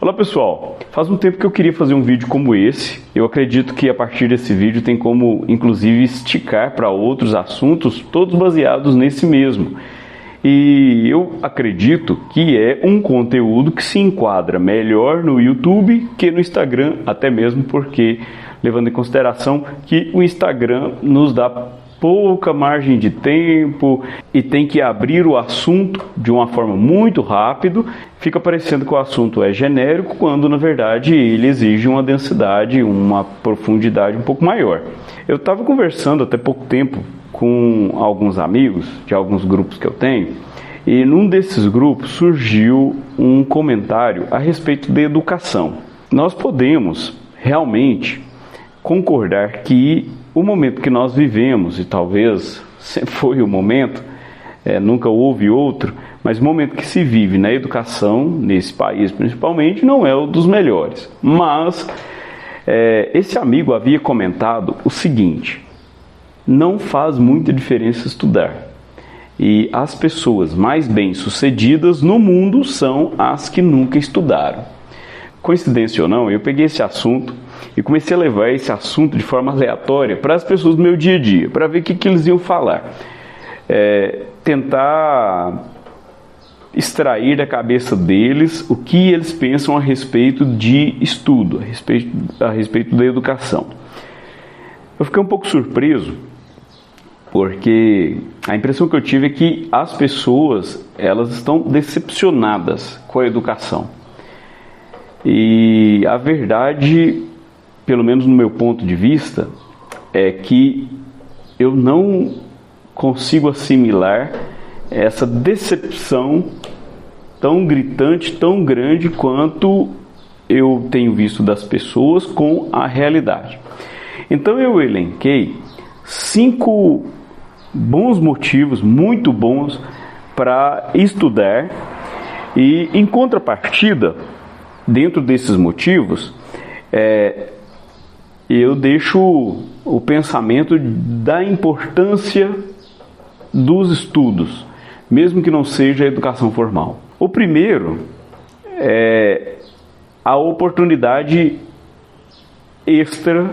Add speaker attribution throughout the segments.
Speaker 1: Olá pessoal, faz um tempo que eu queria fazer um vídeo como esse. Eu acredito que a partir desse vídeo tem como inclusive esticar para outros assuntos, todos baseados nesse mesmo. E eu acredito que é um conteúdo que se enquadra melhor no YouTube que no Instagram, até mesmo porque, levando em consideração que o Instagram nos dá pouca margem de tempo e tem que abrir o assunto de uma forma muito rápido, fica parecendo que o assunto é genérico, quando na verdade ele exige uma densidade, uma profundidade um pouco maior. Eu estava conversando até pouco tempo com alguns amigos de alguns grupos que eu tenho, e num desses grupos surgiu um comentário a respeito da educação. Nós podemos realmente concordar que o momento que nós vivemos, e talvez sempre foi o momento, nunca houve outro, mas o momento que se vive na educação, nesse país principalmente, não é o dos melhores. Mas esse amigo havia comentado o seguinte: não faz muita diferença estudar. E as pessoas mais bem-sucedidas no mundo são as que nunca estudaram. Coincidência ou não, eu peguei esse assunto e comecei a levar esse assunto de forma aleatória para as pessoas do meu dia a dia, para ver o que eles iam falar. Tentar extrair da cabeça deles o que eles pensam a respeito de estudo, a respeito da educação. Eu fiquei um pouco surpreso, porque a impressão que eu tive é que as pessoas, elas estão decepcionadas com a educação. E a verdade, pelo menos no meu ponto de vista, é que eu não consigo assimilar essa decepção tão gritante, tão grande quanto eu tenho visto das pessoas com a realidade. Então eu elenquei 5 bons motivos, muito bons, para estudar, e em contrapartida, dentro desses motivos, eu deixo o pensamento da importância dos estudos, mesmo que não seja a educação formal. O primeiro é a oportunidade extra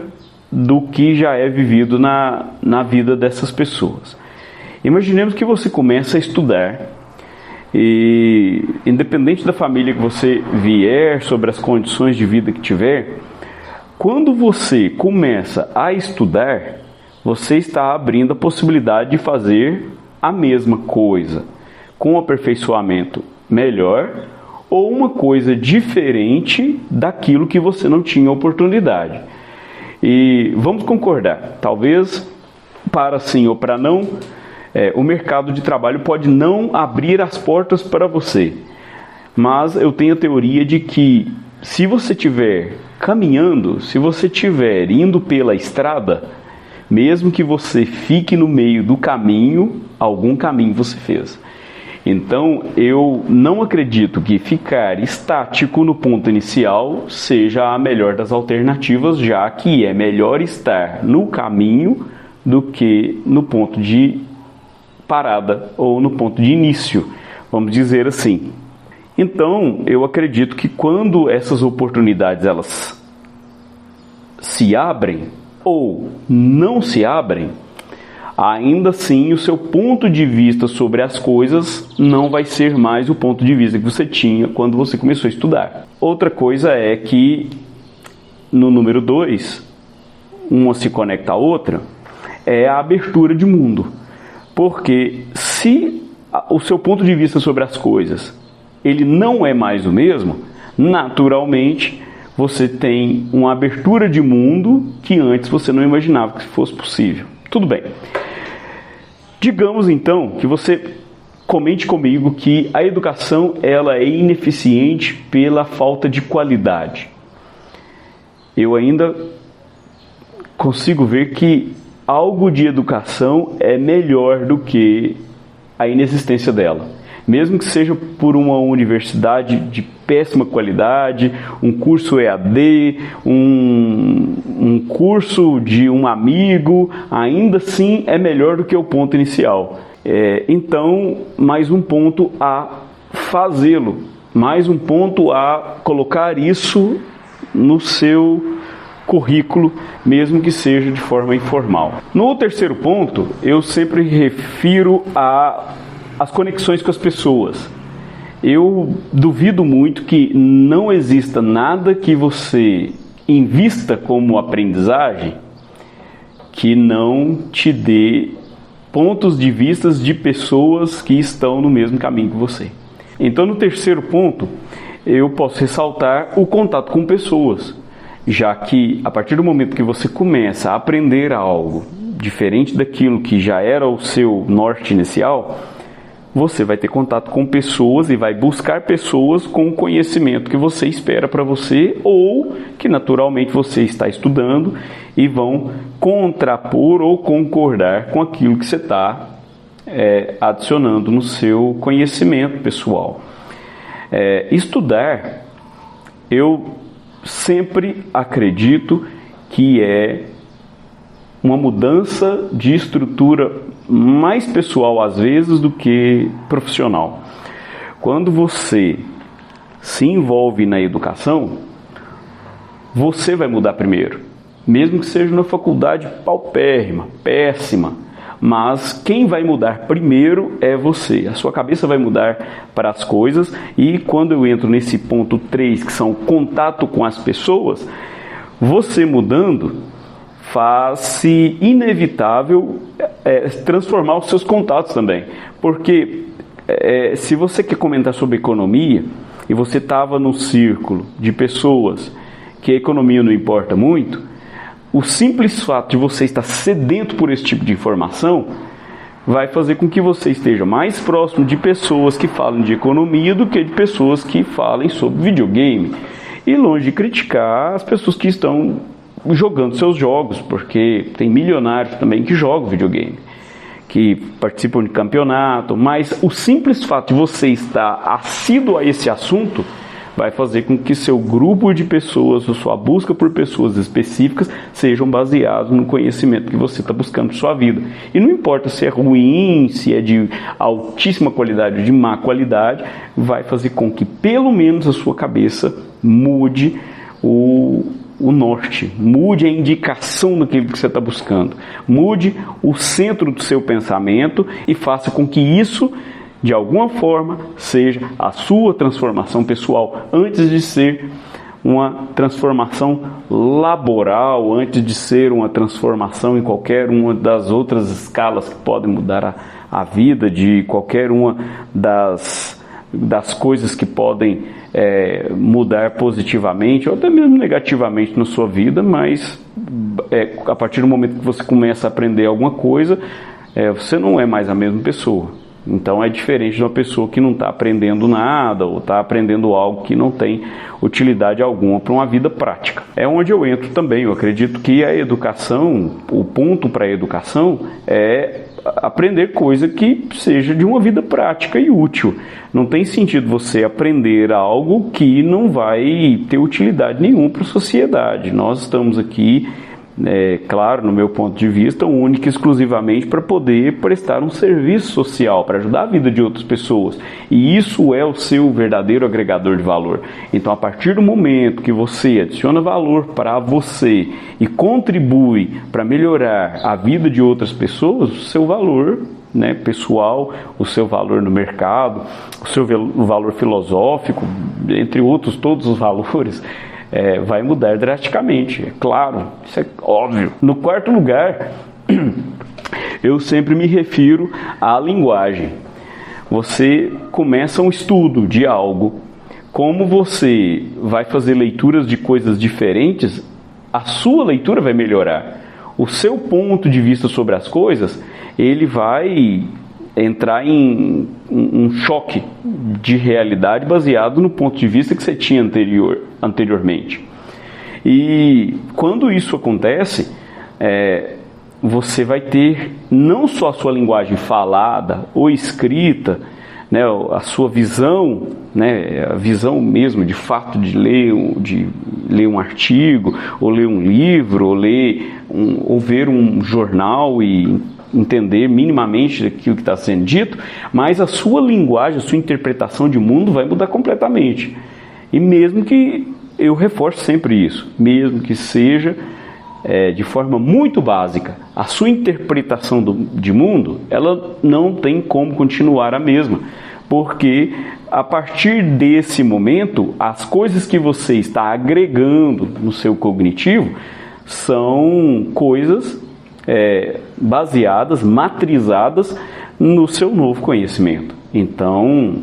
Speaker 1: do que já é vivido na vida dessas pessoas. Imaginemos que você começa a estudar e, independente da família que você vier, sobre as condições de vida que tiver, quando você começa a estudar, você está abrindo a possibilidade de fazer a mesma coisa, com um aperfeiçoamento melhor ou uma coisa diferente daquilo que você não tinha oportunidade. E vamos concordar, talvez para sim ou para não, o mercado de trabalho pode não abrir as portas para você. Mas eu tenho a teoria de que se você estiver caminhando, se você estiver indo pela estrada, mesmo que você fique no meio do caminho, algum caminho você fez. Então eu não acredito que ficar estático no ponto inicial seja a melhor das alternativas, já que é melhor estar no caminho do que no ponto de parada ou no ponto de início, vamos dizer assim. Então eu acredito que quando essas oportunidades elas se abrem ou não se abrem, ainda assim o seu ponto de vista sobre as coisas não vai ser mais o ponto de vista que você tinha quando você começou a estudar. Outra coisa é que no número 2, uma se conecta à outra, é a abertura de mundo. Porque se o seu ponto de vista sobre as coisas ele não é mais o mesmo, naturalmente você tem uma abertura de mundo que antes você não imaginava que fosse possível. Tudo bem. Digamos então que você comente comigo que a educação ela é ineficiente pela falta de qualidade. Eu ainda consigo ver que algo de educação é melhor do que a inexistência dela. Mesmo que seja por uma universidade de péssima qualidade, um curso EAD, um curso de um amigo, ainda assim é melhor do que o ponto inicial. Então, mais um ponto a fazê-lo mais um ponto a colocar isso no seu currículo, mesmo que seja de forma informal. No terceiro ponto, eu sempre refiro às conexões com as pessoas. Eu duvido muito que não exista nada que você invista como aprendizagem que não te dê pontos de vista de pessoas que estão no mesmo caminho que você. Então, no terceiro ponto, eu posso ressaltar o contato com pessoas, já que a partir do momento que você começa a aprender algo diferente daquilo que já era o seu norte inicial, você vai ter contato com pessoas e vai buscar pessoas com o conhecimento que você espera para você ou que naturalmente você está estudando e vão contrapor ou concordar com aquilo que você está adicionando no seu conhecimento pessoal. Estudar, eu sempre acredito que é uma mudança de estrutura mais pessoal às vezes do que profissional. Quando você se envolve na educação, você vai mudar primeiro, mesmo que seja na faculdade paupérrima, péssima, mas quem vai mudar primeiro é você. A sua cabeça vai mudar para as coisas, e quando eu entro nesse ponto 3, que são o contato com as pessoas, você mudando faz-se inevitável transformar os seus contatos também. Porque se você quer comentar sobre economia e você estava num círculo de pessoas que a economia não importa muito, o simples fato de você estar sedento por esse tipo de informação vai fazer com que você esteja mais próximo de pessoas que falam de economia do que de pessoas que falem sobre videogame. E longe de criticar as pessoas que estão jogando seus jogos, porque tem milionários também que jogam videogame, que participam de campeonato, mas o simples fato de você estar assíduo a esse assunto vai fazer com que seu grupo de pessoas, ou sua busca por pessoas específicas, sejam baseados no conhecimento que você está buscando para sua vida. E não importa se é ruim, se é de altíssima qualidade ou de má qualidade, vai fazer com que pelo menos a sua cabeça mude o norte, mude a indicação daquilo que você está buscando, mude o centro do seu pensamento e faça com que isso, de alguma forma, seja a sua transformação pessoal, antes de ser uma transformação laboral, antes de ser uma transformação em qualquer uma das outras escalas que podem mudar a vida, de qualquer uma das coisas que podem mudar positivamente ou até mesmo negativamente na sua vida, mas a partir do momento que você começa a aprender alguma coisa, você não é mais a mesma pessoa. Então é diferente de uma pessoa que não está aprendendo nada ou está aprendendo algo que não tem utilidade alguma para uma vida prática. É onde eu entro também. Eu acredito que a educação, o ponto para a educação é aprender coisa que seja de uma vida prática e útil. Não tem sentido você aprender algo que não vai ter utilidade nenhuma para a sociedade. Nós estamos aqui, claro, no meu ponto de vista, única e exclusivamente para poder prestar um serviço social, para ajudar a vida de outras pessoas. E isso é o seu verdadeiro agregador de valor. Então, a partir do momento que você adiciona valor para você e contribui para melhorar a vida de outras pessoas, o seu valor pessoal, o seu valor no mercado, o seu valor filosófico, entre outros, todos os valores, vai mudar drasticamente, é claro, isso é óbvio. No quarto lugar, eu sempre me refiro à linguagem. Você começa um estudo de algo, como você vai fazer leituras de coisas diferentes, a sua leitura vai melhorar. O seu ponto de vista sobre as coisas, ele vai entrar em um choque de realidade baseado no ponto de vista que você tinha anteriormente. E quando isso acontece, você vai ter não só a sua linguagem falada ou escrita, a sua visão, a visão mesmo de fato de ler um artigo, ou ler um livro, ou ver um jornal e entender minimamente aquilo que está sendo dito, mas a sua linguagem, a sua interpretação de mundo vai mudar completamente. E mesmo que, eu reforço sempre isso, mesmo que seja de forma muito básica, a sua interpretação de mundo, ela não tem como continuar a mesma, porque a partir desse momento, as coisas que você está agregando no seu cognitivo são coisas baseadas, matrizadas no seu novo conhecimento. Então,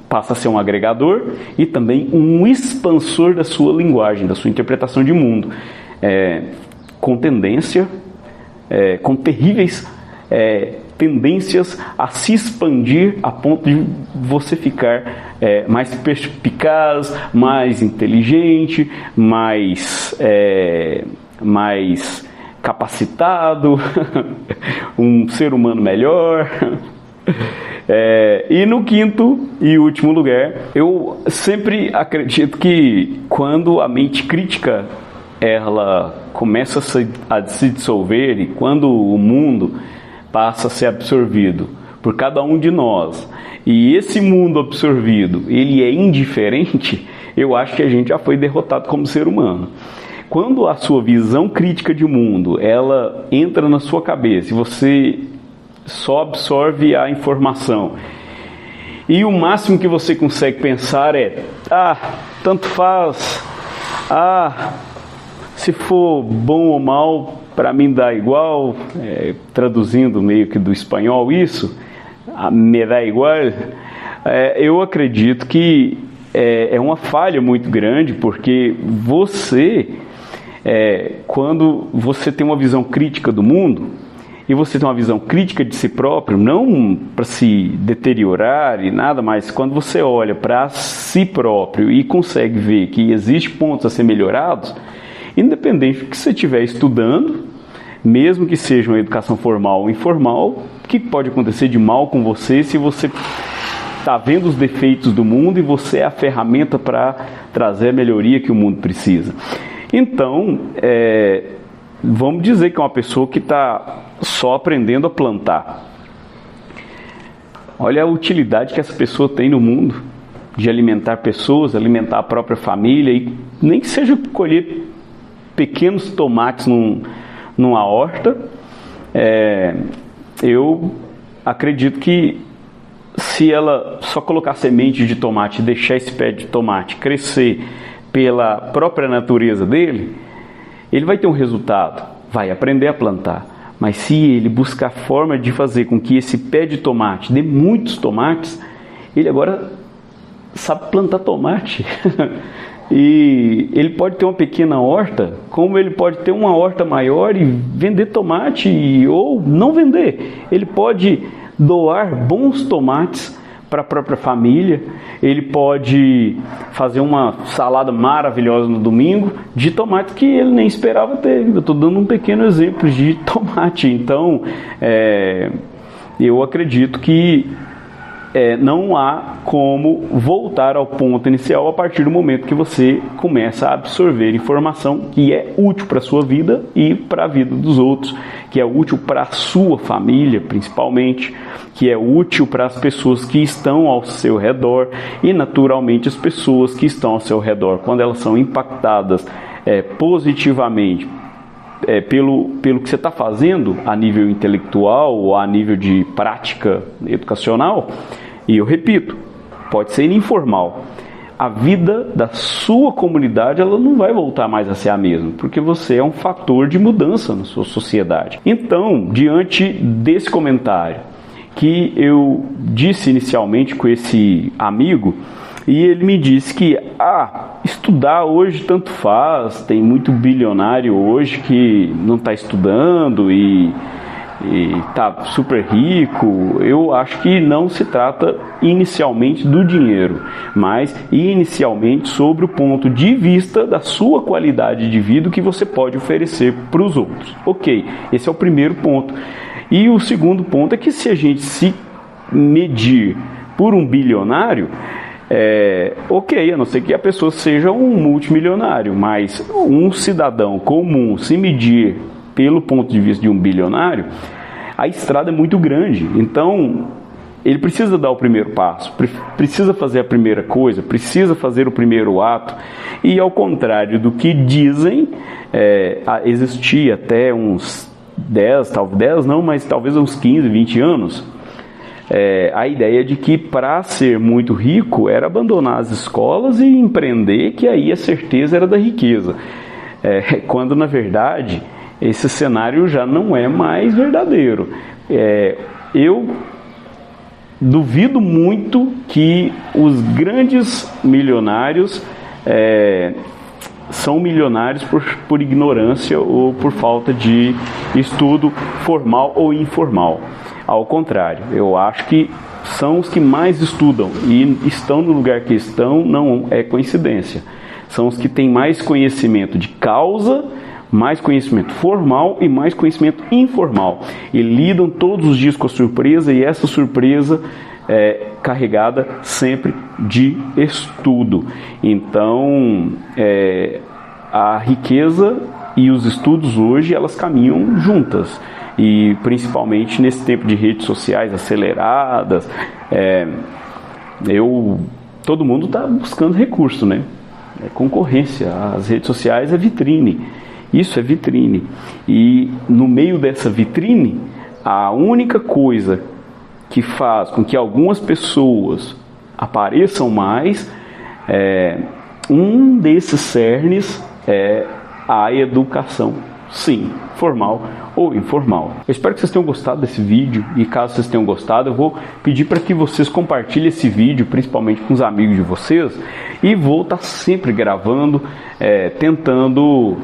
Speaker 1: passa a ser um agregador e também um expansor da sua linguagem, da sua interpretação de mundo, com tendência, com terríveis tendências a se expandir a ponto de você ficar mais perspicaz, mais inteligente, mais capacitado, um ser humano melhor. E no quinto e último lugar, eu sempre acredito que quando a mente crítica ela começa a se dissolver e quando o mundo passa a ser absorvido por cada um de nós e esse mundo absorvido ele é indiferente, eu acho que a gente já foi derrotado como ser humano. Quando a sua visão crítica de mundo ela entra na sua cabeça e você só absorve a informação e o máximo que você consegue pensar tanto faz, se for bom ou mal, para mim dá igual, traduzindo meio que do espanhol isso, me dá igual. Eu acredito que é uma falha muito grande, porque você, quando você tem uma visão crítica do mundo, e você tem uma visão crítica de si próprio, não para se deteriorar e nada, mas quando você olha para si próprio e consegue ver que existem pontos a ser melhorados, independente do que você estiver estudando, mesmo que seja uma educação formal ou informal, o que pode acontecer de mal com você se você está vendo os defeitos do mundo e você é a ferramenta para trazer a melhoria que o mundo precisa. Então, vamos dizer que é uma pessoa que está só aprendendo a plantar. Olha a utilidade que essa pessoa tem no mundo, de alimentar pessoas, alimentar a própria família, e nem que seja colher pequenos tomates numa horta. Eu acredito que se ela só colocar sementes de tomate e deixar esse pé de tomate crescer pela própria natureza dele, ele vai ter um resultado, vai aprender a plantar. Mas se ele buscar forma de fazer com que esse pé de tomate dê muitos tomates, ele agora sabe plantar tomate. E ele pode ter uma pequena horta, como ele pode ter uma horta maior e vender tomate, ou não vender. Ele pode doar bons tomates para a própria família, ele pode fazer uma salada maravilhosa no domingo de tomate que ele nem esperava ter. Eu estou dando um pequeno exemplo de tomate. Então, eu acredito que não há como voltar ao ponto inicial a partir do momento que você começa a absorver informação que é útil para a sua vida e para a vida dos outros, que é útil para a sua família principalmente, que é útil para as pessoas que estão ao seu redor e naturalmente as pessoas que estão ao seu redor, quando elas são impactadas positivamente pelo que você está fazendo a nível intelectual ou a nível de prática educacional, e eu repito, pode ser informal, a vida da sua comunidade ela não vai voltar mais a ser a mesma, porque você é um fator de mudança na sua sociedade. Então, diante desse comentário que eu disse inicialmente com esse amigo, e ele me disse que estudar hoje tanto faz, tem muito bilionário hoje que não está estudando e está super rico. Eu acho que não se trata inicialmente do dinheiro, mas inicialmente sobre o ponto de vista da sua qualidade de vida que você pode oferecer para os outros. Ok, esse é o primeiro ponto. E o segundo ponto é que se a gente se medir por um bilionário, ok, a não ser que a pessoa seja um multimilionário, mas um cidadão comum se medir pelo ponto de vista de um bilionário, a estrada é muito grande. Então, ele precisa dar o primeiro passo, precisa fazer a primeira coisa, precisa fazer o primeiro ato. E ao contrário do que dizem, existia até uns 10, mas talvez uns 15, 20 anos, a ideia de que para ser muito rico era abandonar as escolas e empreender, que aí a certeza era da riqueza. Quando na verdade esse cenário já não é mais verdadeiro. Eu duvido muito que os grandes milionários são milionários por ignorância ou por falta de estudo formal ou informal. Ao contrário, eu acho que são os que mais estudam e estão no lugar que estão, não é coincidência. São os que têm mais conhecimento de causa, mais conhecimento formal e mais conhecimento informal. E lidam todos os dias com a surpresa, e essa surpresa é carregada sempre de estudo. Então, a riqueza e os estudos hoje, elas caminham juntas. E principalmente nesse tempo de redes sociais aceleradas, todo mundo está buscando recurso, né? É concorrência. As redes sociais é vitrine. Isso é vitrine. E no meio dessa vitrine, a única coisa que faz com que algumas pessoas apareçam mais, um desses cernes é a educação. Sim, formal ou informal. Eu espero que vocês tenham gostado desse vídeo, e caso vocês tenham gostado, eu vou pedir para que vocês compartilhem esse vídeo, principalmente com os amigos de vocês, e vou estar sempre gravando, tentando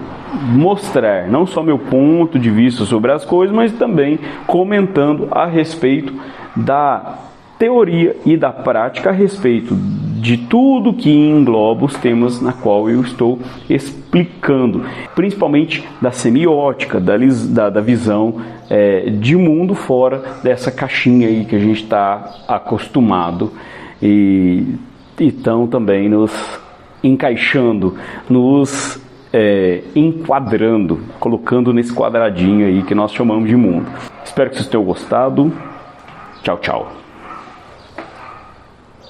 Speaker 1: mostrar não só meu ponto de vista sobre as coisas, mas também comentando a respeito da teoria e da prática a respeito de tudo que engloba os temas na qual eu estou explicando, principalmente da semiótica, da visão de mundo fora dessa caixinha aí que a gente está acostumado, e então também nos encaixando, nos enquadrando, colocando nesse quadradinho aí que nós chamamos de mundo. Espero que vocês tenham gostado. Tchau, tchau.